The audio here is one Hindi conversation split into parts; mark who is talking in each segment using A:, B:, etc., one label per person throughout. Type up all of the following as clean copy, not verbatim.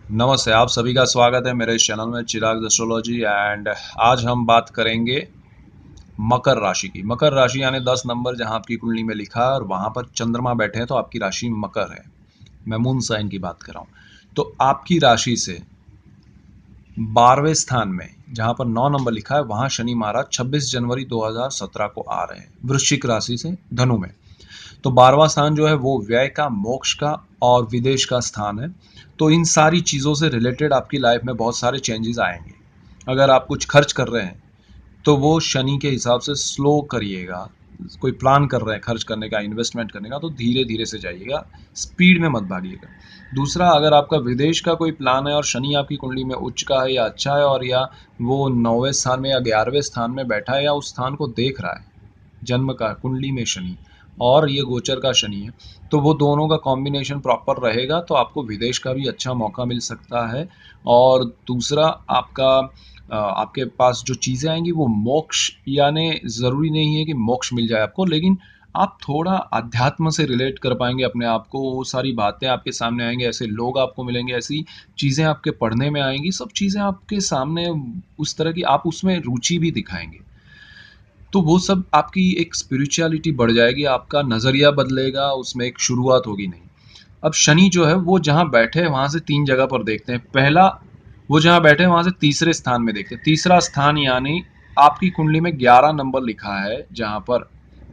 A: नमस्ते, आप सभी का स्वागत है मेरे इस चैनल में चिराग एस्ट्रोलॉजी। एंड आज हम बात करेंगे मकर राशि की। मकर राशि यानी 10 नंबर जहां आपकी कुंडली में लिखा है और वहां पर चंद्रमा बैठे हैं तो आपकी राशि मकर है। मैं मून साइन की बात कर रहा हूं। तो आपकी राशि से 12वें स्थान में जहां पर 9 नंबर लिखा है वहां शनि महाराज 26 जनवरी 2017 को आ रहे हैं वृश्चिक राशि से धनु में। तो 12वां स्थान जो है वो व्यय का, मोक्ष का और विदेश का स्थान है। तो इन सारी चीज़ों से रिलेटेड आपकी लाइफ में बहुत सारे चेंजेस आएंगे। अगर आप कुछ खर्च कर रहे हैं तो वो शनि के हिसाब से स्लो करिएगा। कोई प्लान कर रहे हैं खर्च करने का, इन्वेस्टमेंट करने का, तो धीरे धीरे से जाइएगा, स्पीड में मत भागिएगा। दूसरा, अगर आपका विदेश का कोई प्लान है और शनि आपकी कुंडली में उच्च का है या अच्छा है और या वो 9वें स्थान में या 11वें स्थान में बैठा है या उस स्थान को देख रहा है, जन्म का कुंडली में शनि और ये गोचर का शनि है, तो वो दोनों का कॉम्बिनेशन प्रॉपर रहेगा तो आपको विदेश का भी अच्छा मौका मिल सकता है। और दूसरा, आपके पास जो चीज़ें आएंगी वो मोक्ष, यानी ज़रूरी नहीं है कि मोक्ष मिल जाए आपको, लेकिन आप थोड़ा अध्यात्म से रिलेट कर पाएंगे अपने आप को। वो सारी बातें आपके सामने आएंगे, ऐसे लोग आपको मिलेंगे, ऐसी चीज़ें आपके पढ़ने में आएंगी, सब चीज़ें आपके सामने उस तरह की आप उसमें रुचि भी दिखाएंगे। तो वो सब आपकी एक स्पिरिचुअलिटी बढ़ जाएगी, आपका नज़रिया बदलेगा, उसमें एक शुरुआत होगी नहीं। अब शनि जो है वो जहाँ बैठे हैं वहाँ से 3 जगह पर देखते हैं। पहला, वो जहाँ बैठे हैं वहाँ से तीसरे स्थान में देखते हैं। तीसरा स्थान यानी आपकी कुंडली में 11 नंबर लिखा है जहाँ पर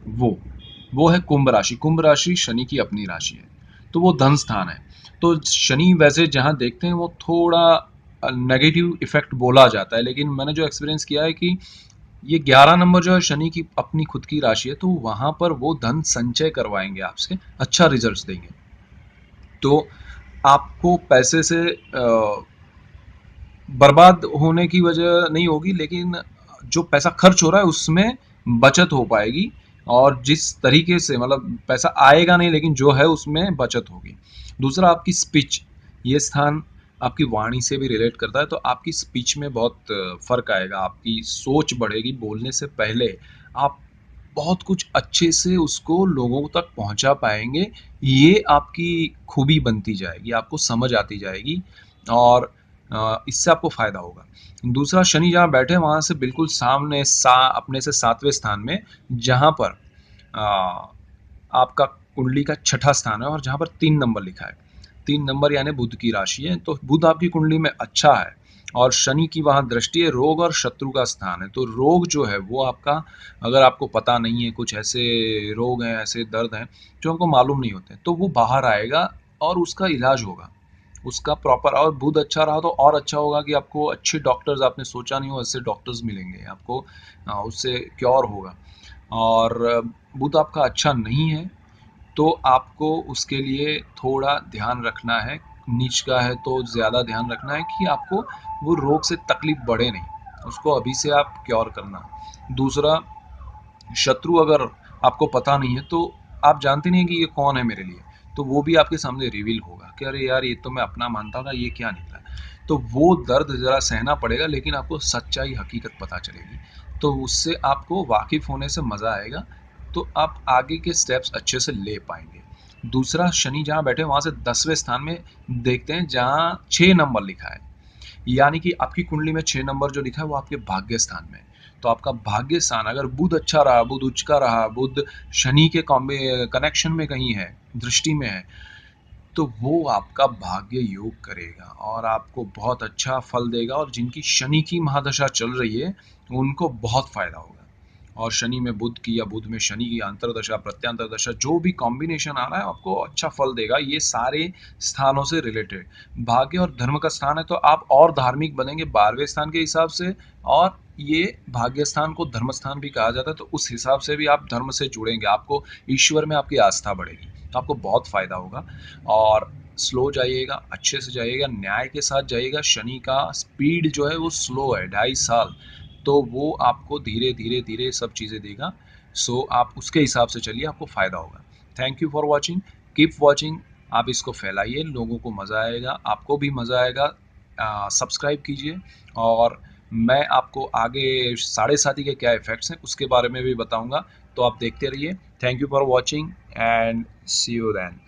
A: वो है कुंभ राशि। कुंभ राशि शनि की अपनी राशि है, तो वो धन स्थान है। तो शनि वैसे जहाँ देखते हैं वो थोड़ा नेगेटिव इफेक्ट बोला जाता है, लेकिन मैंने जो एक्सपीरियंस किया है कि ये 11 नंबर जो है शनि की अपनी खुद की राशि है, तो वहां पर वो धन संचय करवाएंगे आपसे, अच्छा रिजल्ट्स देंगे। तो आपको पैसे से बर्बाद होने की वजह नहीं होगी, लेकिन जो पैसा खर्च हो रहा है उसमें बचत हो पाएगी। और जिस तरीके से मतलब पैसा आएगा नहीं, लेकिन जो है उसमें बचत होगी। दूसरा, आपकी स्पीच, ये स्थान आपकी वाणी से भी रिलेट करता है, तो आपकी स्पीच में बहुत फर्क आएगा, आपकी सोच बढ़ेगी। बोलने से पहले आप बहुत कुछ अच्छे से उसको लोगों तक पहुंचा पाएंगे। ये आपकी खूबी बनती जाएगी, आपको समझ आती जाएगी और इससे आपको फायदा होगा। दूसरा, शनि जहाँ बैठे वहां से बिल्कुल सामने अपने से 7वें स्थान में, जहां पर आ, आपका कुंडली का छठा स्थान है और जहां पर 3 नंबर लिखा है। 3 नंबर यानी बुध की राशि है, तो बुध आपकी कुंडली में अच्छा है और शनि की वहां दृष्टि है। रोग और शत्रु का स्थान है, तो रोग जो है वो आपका, अगर आपको पता नहीं है, कुछ ऐसे रोग हैं, ऐसे दर्द हैं जो आपको मालूम नहीं होते, तो वो बाहर आएगा और उसका इलाज होगा, उसका प्रॉपर। और बुध अच्छा रहा तो और अच्छा होगा कि आपको अच्छे डॉक्टर्स, आपने सोचा नहीं हो ऐसे डॉक्टर्स मिलेंगे आपको, उससे क्योर होगा। और बुध आपका अच्छा नहीं है तो आपको उसके लिए थोड़ा ध्यान रखना है। नीच का है तो ज़्यादा ध्यान रखना है कि आपको वो रोग से तकलीफ बढ़े नहीं, उसको अभी से आप क्योर करना। दूसरा, शत्रु अगर आपको पता नहीं है तो आप जानते नहीं कि ये कौन है मेरे लिए, तो वो भी आपके सामने रिवील होगा कि अरे यार, ये तो मैं अपना मानता था, ये क्या निकला। तो वो दर्द ज़रा सहना पड़ेगा, लेकिन आपको सच्चाई, हकीकत पता चलेगी, तो उससे आपको वाकिफ़ होने से मज़ा आएगा, तो आप आगे के स्टेप्स अच्छे से ले पाएंगे। दूसरा, शनि जहाँ बैठे वहाँ से 10वें स्थान में देखते हैं जहाँ 6 नंबर लिखा है, यानी कि आपकी कुंडली में 6 नंबर जो लिखा है वो आपके भाग्य स्थान में। तो आपका भाग्य स्थान अगर बुध अच्छा रहा, बुध उच्च का रहा, बुध शनि के कनेक्शन में कहीं है, दृष्टि में है, तो वो आपका भाग्य योग करेगा और आपको बहुत अच्छा फल देगा। और जिनकी शनि की महादशा चल रही है उनको बहुत फायदा होगा। और शनि में बुध की या बुध में शनि की अंतरदशा, प्रत्यांतर दशा, जो भी कॉम्बिनेशन आ रहा है आपको अच्छा फल देगा। ये सारे स्थानों से रिलेटेड, भाग्य और धर्म का स्थान है तो आप और धार्मिक बनेंगे 12वें स्थान के हिसाब से। और ये भाग्य स्थान को धर्म स्थान भी कहा जाता है, तो उस हिसाब से भी आप धर्म से जुड़ेंगे, आपको ईश्वर में आपकी आस्था बढ़ेगी, तो आपको बहुत फायदा होगा। और स्लो जाइएगा, अच्छे से जाइएगा, न्याय के साथ जाइएगा। शनि का स्पीड जो है वो स्लो है, 2.5 साल, तो वो आपको धीरे धीरे धीरे सब चीज़ें देगा। सो आप उसके हिसाब से चलिए, आपको फ़ायदा होगा। Thank you for watching, keep watching. आप इसको फैलाइए, लोगों को मज़ा आएगा, आपको भी मज़ा आएगा। सब्सक्राइब कीजिए और मैं आपको आगे साढ़े साथी के क्या इफ़ेक्ट्स हैं उसके बारे में भी बताऊंगा, तो आप देखते रहिए। Thank you for watching and see you then.